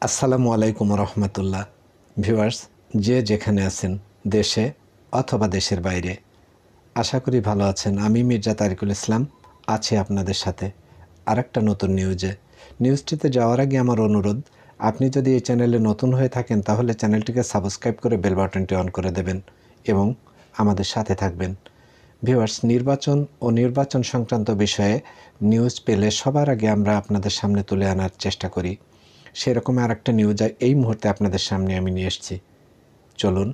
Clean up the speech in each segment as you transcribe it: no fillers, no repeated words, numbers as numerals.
আসসালামু আলাইকুম রহমতুল্লাহ। ভিউয়ার্স, যে যেখানে আছেন, দেশে অথবা দেশের বাইরে, আশা করি ভালো আছেন। আমি মির্জা তারিকুল ইসলাম আছি আপনাদের সাথে আরেকটা নতুন নিউজটিতে যাওয়ার আগে আমার অনুরোধ, আপনি যদি এই চ্যানেলে নতুন হয়ে থাকেন তাহলে চ্যানেলটিকে সাবস্ক্রাইব করে বেল বাটনটি অন করে দেবেন এবং আমাদের সাথে থাকবেন। ভিউয়ার্স, নির্বাচন ও নির্বাচন সংক্রান্ত বিষয়ে নিউজ পেলে সবার আগে আমরা আপনাদের সামনে তুলে আনার চেষ্টা করি। সেরকম আর একটা নিউজ এই মুহূর্তে আপনাদের সামনে আমি নিয়ে এসেছি। চলুন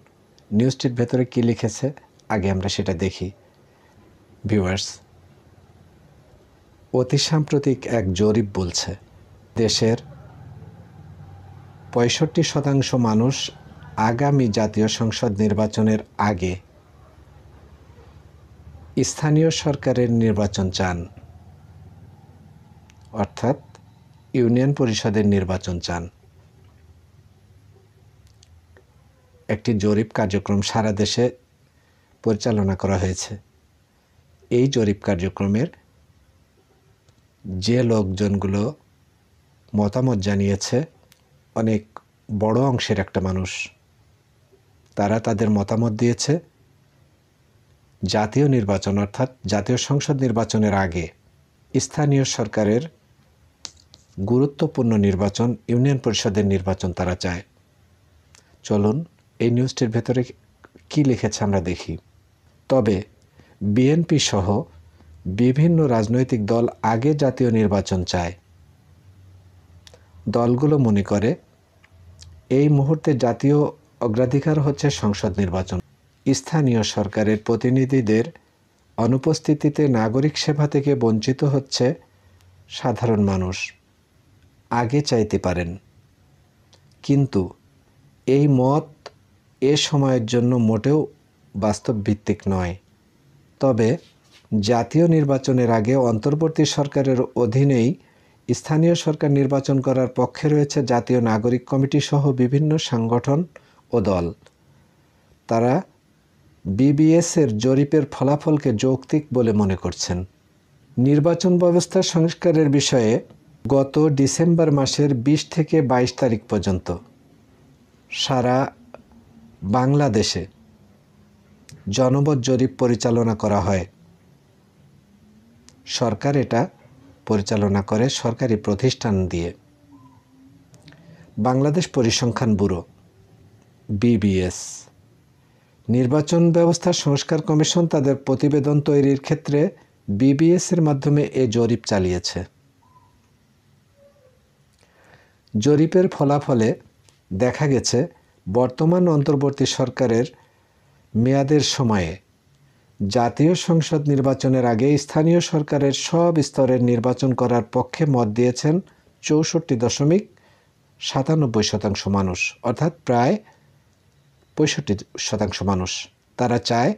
নিউজটির ভেতরে কী লিখেছে আগে আমরা সেটা দেখি। ভিউয়ার্স, অতি সাম্প্রতিক এক জরিপ বলছে দেশের 65% মানুষ আগামী জাতীয় সংসদ নির্বাচনের আগে স্থানীয় সরকারের নির্বাচন চান, অর্থাৎ ইউনিয়ন পরিষদের নির্বাচন চান। একটি জরিপ কার্যক্রম সারা দেশে পরিচালনা করা হয়েছে। এই জরিপ কার্যক্রমের যে লোকজনগুলো মতামত জানিয়েছে, অনেক বড় অংশের একটা মানুষ, তারা তাদের মতামত দিয়েছে জাতীয় নির্বাচন অর্থাৎ জাতীয় সংসদ নির্বাচনের আগে স্থানীয় সরকারের গুরুত্বপূর্ণ নির্বাচন, ইউনিয়ন পরিষদের নির্বাচন তারা চায়। চলুন এই নিউজটির ভেতরে কি লিখেছে আমরা দেখি। তবে বিএনপি সহ বিভিন্ন রাজনৈতিক দল আগে জাতীয় নির্বাচন চায়। দলগুলো মনে করে এই মুহূর্তে জাতীয় অগ্রাধিকার হচ্ছে সংসদ নির্বাচন। স্থানীয় সরকারের প্রতিনিধিদের অনুপস্থিতিতে নাগরিক সেবা থেকে বঞ্চিত হচ্ছে সাধারণ মানুষ। আগে চাইতে পারেন, কিন্তু এই মত এ সময়ের জন্য মোটেও বাস্তব ভিত্তিক নয়। তবে জাতীয় নির্বাচনের আগে অন্তর্বর্তী সরকারের অধীনেই স্থানীয় সরকার নির্বাচন করার পক্ষে রয়েছে জাতীয় নাগরিক কমিটি সহ বিভিন্ন সংগঠন ও দল। তারা বিবিএসের জরিপের ফলাফলকে যৌক্তিক বলে মনে করছেন। নির্বাচন ব্যবস্থা সংস্কারের বিষয়ে গত ডিসেম্বর মাসের 20 থেকে 22 তারিখ পর্যন্ত সারা বাংলাদেশে জনমত জরিপ পরিচালনা করা হয়। সরকার এটা পরিচালনা করে সরকারি প্রতিষ্ঠান দিয়ে। বাংলাদেশ পরিসংখ্যান ব্যুরো বিবিএস, নির্বাচন ব্যবস্থা সংস্কার কমিশন তাদের প্রতিবেদন তৈরির ক্ষেত্রে বিবিএসের মাধ্যমে এ জরিপ চালিয়েছে। জরিপের ফলাফলে দেখা গেছে বর্তমান অন্তর্বর্তী সরকারের মেয়াদের সময়ে জাতীয় সংসদ নির্বাচনের আগে স্থানীয় সরকারের সব স্তরের নির্বাচন করার পক্ষে মত দিয়েছেন 64.97% মানুষ, অর্থাৎ প্রায় 65% মানুষ। তারা চায়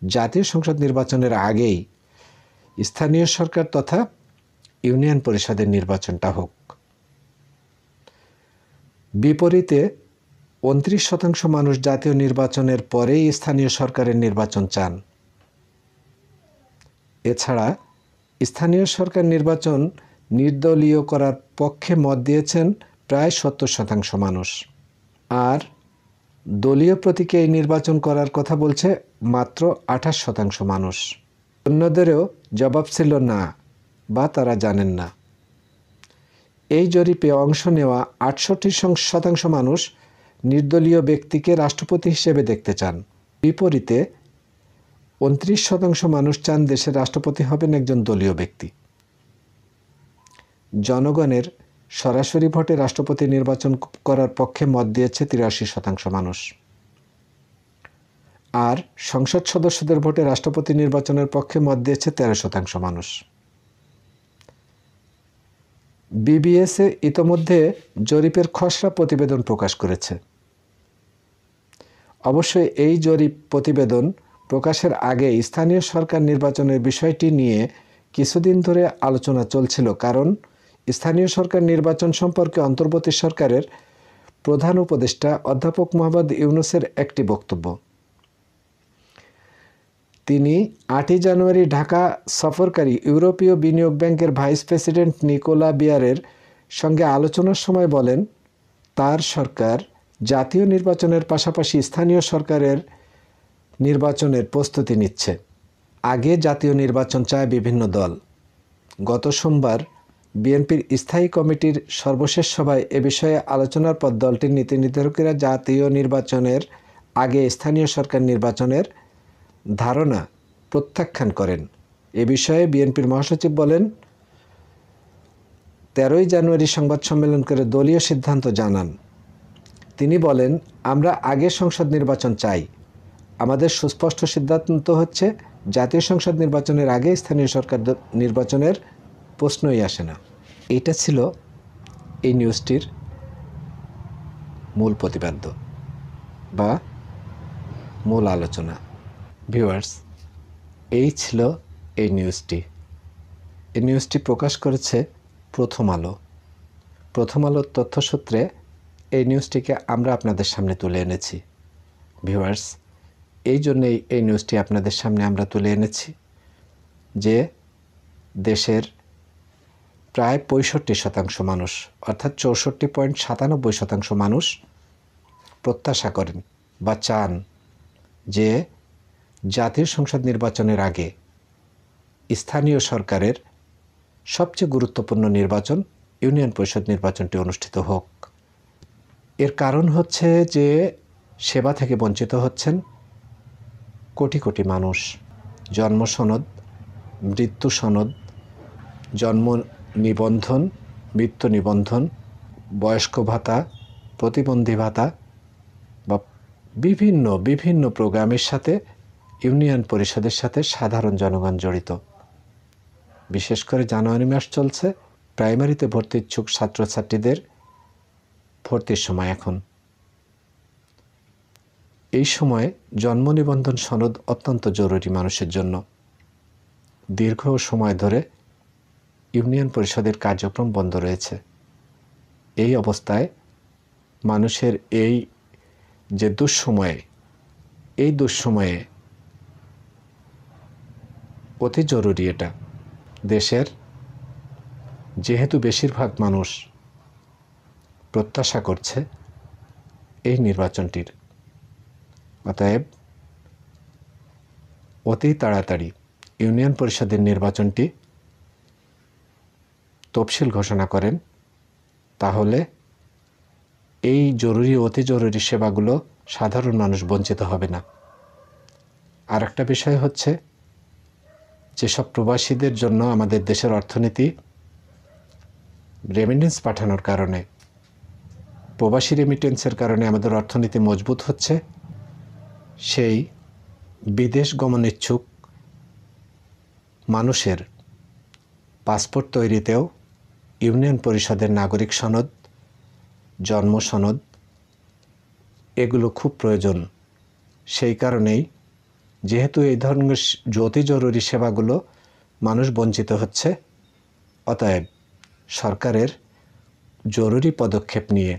জাতীয় সংসদ নির্বাচনের আগেই স্থানীয় সরকার তথা ইউনিয়ন পরিষদের নির্বাচনটা হোক। বিপরীতে 29% মানুষ জাতীয় নির্বাচনের পরেই স্থানীয় সরকারের নির্বাচন চান। এছাড়া স্থানীয় সরকার নির্বাচন নির্দলীয় করার পক্ষে মত দিয়েছেন প্রায় 70% মানুষ, আর দলীয় প্রতীকে এই নির্বাচন করার কথা বলছে মাত্র 28% মানুষ। অন্যদেরও জবাব ছিল না বা তারা জানেন না। এই জরিপে অংশ নেওয়া 68% মানুষ নির্দলীয় ব্যক্তিকে রাষ্ট্রপতি হিসেবে দেখতে চান। বিপরীতে 29% মানুষ চান দেশের রাষ্ট্রপতি হবেন একজন দলীয় ব্যক্তি। জনগণের সরাসরি ভোটে রাষ্ট্রপতি নির্বাচন করার পক্ষে মত দিয়েছে 83% মানুষ, আর সংসদ সদস্যদের ভোটে রাষ্ট্রপতি নির্বাচনের পক্ষে মত দিয়েছে 13% মানুষ। বিবিএসে ইতোমধ্যে জরিপের খসড়া প্রতিবেদন প্রকাশ করেছে। অবশ্যই এই জরিপ প্রতিবেদন প্রকাশের আগে স্থানীয় সরকার নির্বাচনের বিষয়টি নিয়ে কিছুদিন ধরে আলোচনা চলছিল, কারণ স্থানীয় সরকার নির্বাচন সম্পর্কে অন্তর্বর্তী সরকারের প্রধান উপদেষ্টা অধ্যাপক মোহাম্মদ ইউনূসের একটি বক্তব্য। তিনি ৮ই জানুয়ারি ঢাকা সফরকারী ইউরোপীয় বিনিয়োগ ব্যাংকের ভাইস প্রেসিডেন্ট নিকোলা বিয়ারের সঙ্গে আলোচনার সময় বলেন, তার সরকার জাতীয় নির্বাচনের পাশাপাশি স্থানীয় সরকারের নির্বাচনের প্রস্তুতি নিচ্ছে। আগে জাতীয় নির্বাচন চায় বিভিন্ন দল। গত সোমবার বিএনপির স্থায়ী কমিটির সর্বশেষ সভায় এ বিষয়ে আলোচনার পর দলটির নীতি নির্ধারকেরা জাতীয় নির্বাচনের আগে স্থানীয় সরকার নির্বাচনের ধারণা প্রত্যাখ্যান করেন। এ বিষয়ে বিএনপির মহাসচিব বলেন, 13ই জানুয়ারি সংবাদ সম্মেলন করে দলীয় সিদ্ধান্ত জানান। তিনি বলেন, আমরা আগে সংসদ নির্বাচন চাই। আমাদের সুস্পষ্ট সিদ্ধান্ত হচ্ছে জাতীয় সংসদ নির্বাচনের আগে স্থানীয় সরকার নির্বাচনের প্রশ্নই আসে না। এটা ছিল এই নিউজটির মূল প্রতিপাদ্য বা মূল আলোচনা। ভিউয়ার্স, এই ছিল এই নিউজটি। এই নিউজটি প্রকাশ করেছে প্রথম আলো। প্রথম আলোর তথ্যসূত্রে এই নিউজটিকে আমরা আপনাদের সামনে তুলে এনেছি। ভিউয়ার্স, এই জন্যেই এই নিউজটি আপনাদের সামনে আমরা তুলে এনেছি যে দেশের প্রায় 65% মানুষ, অর্থাৎ 64.97% মানুষ প্রত্যাশা করেন বা চান যে জাতীয় সংসদ নির্বাচনের আগে স্থানীয় সরকারের সবচেয়ে গুরুত্বপূর্ণ নির্বাচন ইউনিয়ন পরিষদ নির্বাচনটি অনুষ্ঠিত হোক। এর কারণ হচ্ছে যে সেবা থেকে বঞ্চিত হচ্ছেন কোটি কোটি মানুষ। জন্ম সনদ, মৃত্যু সনদ, জন্ম নিবন্ধন, মৃত্যু নিবন্ধন, বয়স্ক ভাতা, প্রতিবন্ধী ভাতা বা বিভিন্ন প্রোগ্রামের সাথে ইউনিয়ন পরিষদের সাথে সাধারণ জনগণ জড়িত। বিশেষ করে জানুয়ারি মাস চলছে, প্রাইমারিতে ভর্তি ইচ্ছুক ছাত্রছাত্রীদের ভর্তির সময় এখন। এই সময়ে জন্ম নিবন্ধন সনদ অত্যন্ত জরুরি মানুষের জন্য। দীর্ঘ সময় ধরে ইউনিয়ন পরিষদের কার্যক্রম বন্ধ রয়েছে। এই অবস্থায় মানুষের এই যে দুঃসময়ে অতি জরুরি এটা। দেশের যেহেতু বেশিরভাগ মানুষ প্রত্যাশা করছে এই নির্বাচনটির, অতএব অতি তাড়াতাড়ি ইউনিয়ন পরিষদের নির্বাচনটি তফসিল ঘোষণা করেন, তাহলে এই অতি জরুরি সেবাগুলো সাধারণ মানুষ বঞ্চিত হবে না। আর একটা বিষয় হচ্ছে, যেসব প্রবাসীদের জন্য আমাদের দেশের অর্থনীতি রেমিটেন্স পাঠানোর কারণে, প্রবাসী রেমিটেন্সের কারণে আমাদের অর্থনীতি মজবুত হচ্ছে, সেই বিদেশ গমন ইচ্ছুক মানুষের পাসপোর্ট তৈরিতেও ইউনিয়ন পরিষদের নাগরিক সনদ, জন্ম সনদ এগুলো খুব প্রয়োজন। সেই কারণেই যেহেতু এই ধরনের অতি জরুরি সেবাগুলো মানুষ বঞ্চিত হচ্ছে, অতএব সরকারের জরুরি পদক্ষেপ নিয়ে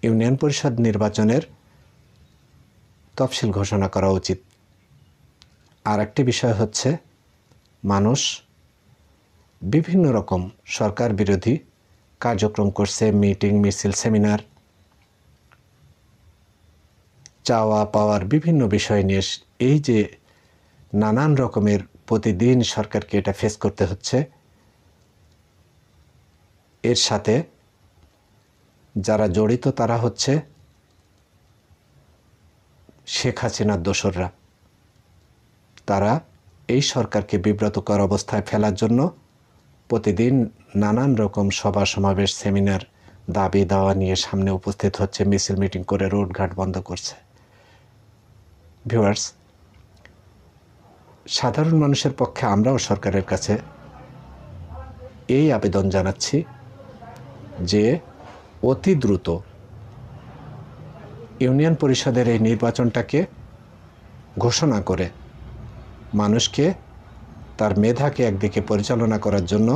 ইউনিয়ন পরিষদ নির্বাচনের তফসিল ঘোষণা করা উচিত। আর একটি বিষয় হচ্ছে, মানুষ বিভিন্ন রকম সরকার বিরোধী কার্যক্রম করছে, মিটিং, মিছিল, সেমিনার, চাওয়া পাওয়ার বিভিন্ন বিষয় নিয়ে এই যে নানান রকমের প্রতিদিন সরকারকে এটা ফেস করতে হচ্ছে, এর সাথে যারা জড়িত তারা হচ্ছে শেখ হাসিনার দোসররা। তারা এই সরকারকে বিব্রতকর অবস্থায় ফেলার জন্য প্রতিদিন নানান রকম সভা সমাবেশ, সেমিনার, দাবি দাওয়া নিয়ে সামনে উপস্থিত হচ্ছে, মিছিল মিটিং করে রোডঘাট বন্ধ করছে। ভিউয়ার্স, সাধারণ মানুষের পক্ষে আমরাও সরকারের কাছে এই আবেদন জানাচ্ছি যে অতি দ্রুত ইউনিয়ন পরিষদের এই নির্বাচনটাকে ঘোষণা করে মানুষকে তার মেধাকে একদিকে পরিচালনা করার জন্য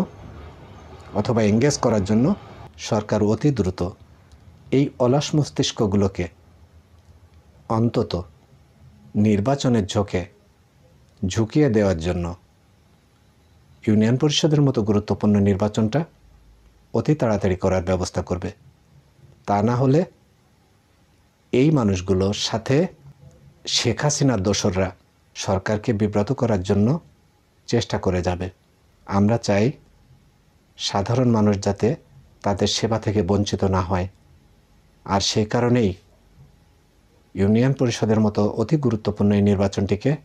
অথবা এঙ্গেজ করার জন্য সরকার অতি দ্রুত এই অলস মস্তিষ্কগুলোকে অন্তত নির্বাচনের ঝোঁকে ঝুঁকিয়ে দেওয়ার জন্য ইউনিয়ন পরিষদের মতো গুরুত্বপূর্ণ নির্বাচনটা অতি তাড়াতাড়ি করার ব্যবস্থা করবে। তা না হলে এই মানুষগুলোর সাথে শেখ হাসিনার দোসররা সরকারকে বিব্রত করার জন্য চেষ্টা করে যাবে। আমরা চাই সাধারণ মানুষ যাতে তাদের সেবা থেকে বঞ্চিত না হয়। আর সেই কারণেই ইউনিয়ন পরিষদের মতো অতি গুরুত্বপূর্ণ এই নির্বাচনটিকে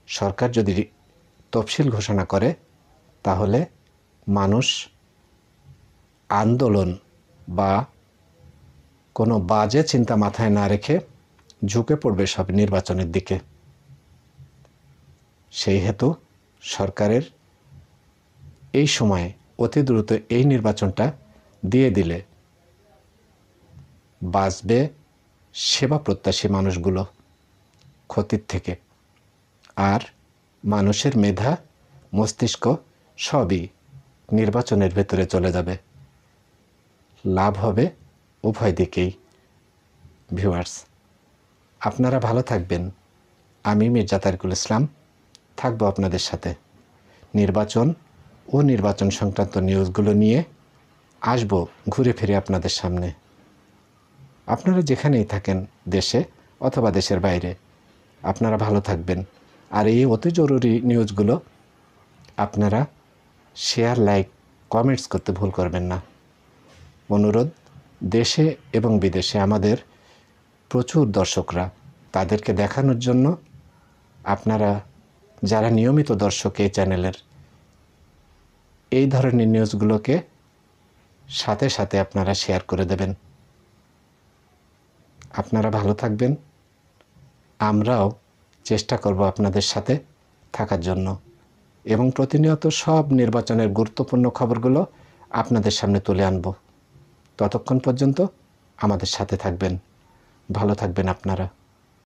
সরকার যদি তফসিল ঘোষণা করে তাহলে মানুষ আন্দোলন বা কোনো বাজে চিন্তা মাথায় না রেখে ঝুঁকে পড়বে সব নির্বাচনের দিকে। সেই হেতু সরকারের এই সময়ে অতি দ্রুত এই নির্বাচনটা দিয়ে দিলে বাঁচবে সেবা প্রত্যাশী মানুষগুলো ক্ষতির থেকে। আর মানুষের মেধা মস্তিষ্ক সবই নির্বাচনের ভেতরে চলে যাবে। লাভ হবে উভয় দিকেই। ভিউয়ার্স, আপনারা ভালো থাকবেন। আমি মির্জা তারিকুল ইসলাম থাকবো আপনাদের সাথে। নির্বাচন ও নির্বাচন সংক্রান্ত নিউজগুলো নিয়ে আসবো ঘুরে ফিরে আপনাদের সামনে। আপনারা যেখানেই থাকেন, দেশে অথবা দেশের বাইরে, আপনারা ভালো থাকবেন। আর এই অতি জরুরি নিউজগুলো আপনারা শেয়ার, লাইক, কমেন্টস করতে ভুল করবেন না। অনুরোধ, দেশে এবং বিদেশে আমাদের প্রচুর দর্শকরা, তাদেরকে দেখানোর জন্য আপনারা যারা নিয়মিত দর্শক এই চ্যানেলের, এই ধরনের নিউজগুলোকে সাথে সাথে আপনারা শেয়ার করে দেবেন। আপনারা ভালো থাকবেন। আমরাও চেষ্টা করব আপনাদের সাথে থাকার জন্য এবং প্রতিনিয়ত সব নির্বাচনের গুরুত্বপূর্ণ খবরগুলো আপনাদের সামনে তুলে আনব। ততক্ষণ পর্যন্ত আমাদের সাথে থাকবেন। ভালো থাকবেন আপনারা।